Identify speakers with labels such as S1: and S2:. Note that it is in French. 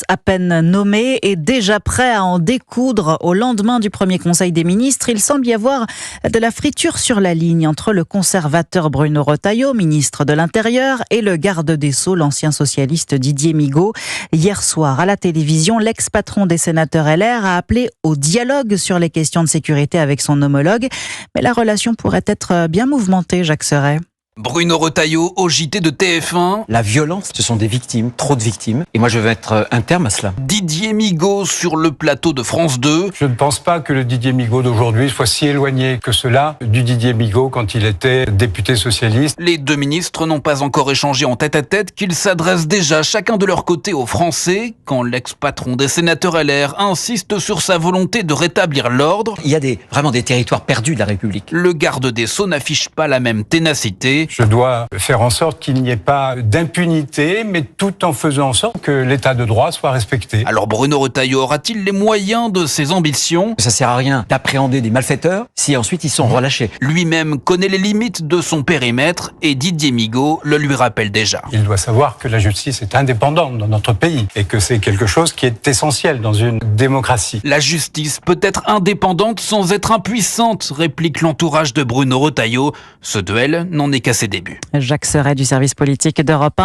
S1: À peine nommé et déjà prêt à en découdre au lendemain du premier Conseil des ministres, il semble y avoir de la friture sur la ligne entre le conservateur Bruno Retailleau, ministre de l'Intérieur, et le garde des Sceaux, l'ancien socialiste Didier Migaud. Hier soir, à la télévision, l'ex-patron des sénateurs LR a appelé au dialogue sur les questions de sécurité avec son homologue. Mais la relation pourrait être bien mouvementée, Jacques Serret.
S2: Bruno Retailleau au JT de TF1.
S3: La violence, ce sont des victimes, trop de victimes. Et moi, je veux mettre un terme à cela.
S2: Didier Migaud sur le plateau de France 2.
S4: Je ne pense pas que le Didier Migaud d'aujourd'hui soit si éloigné que cela du Didier Migaud quand il était député socialiste.
S2: Les deux ministres n'ont pas encore échangé en tête-à-tête qu'ils s'adressent déjà chacun de leur côté aux Français quand l'ex-patron des sénateurs LR insiste sur sa volonté de rétablir l'ordre.
S3: Il y a vraiment des territoires perdus de la République.
S2: Le garde des Sceaux n'affiche pas la même ténacité.
S4: Je dois faire en sorte qu'il n'y ait pas d'impunité, mais tout en faisant en sorte que l'état de droit soit respecté.
S2: Alors Bruno Retailleau aura-t-il les moyens de ses ambitions ?
S3: Ça sert à rien d'appréhender des malfaiteurs si ensuite ils sont relâchés.
S2: Lui-même connaît les limites de son périmètre et Didier Migaud le lui rappelle déjà.
S4: Il doit savoir que la justice est indépendante dans notre pays et que c'est quelque chose qui est essentiel dans une démocratie.
S2: La justice peut être indépendante sans être impuissante, réplique l'entourage de Bruno Retailleau. Ce duel n'en est qu'à ses débuts.
S1: Jacques Serret du service politique d'Europe 1.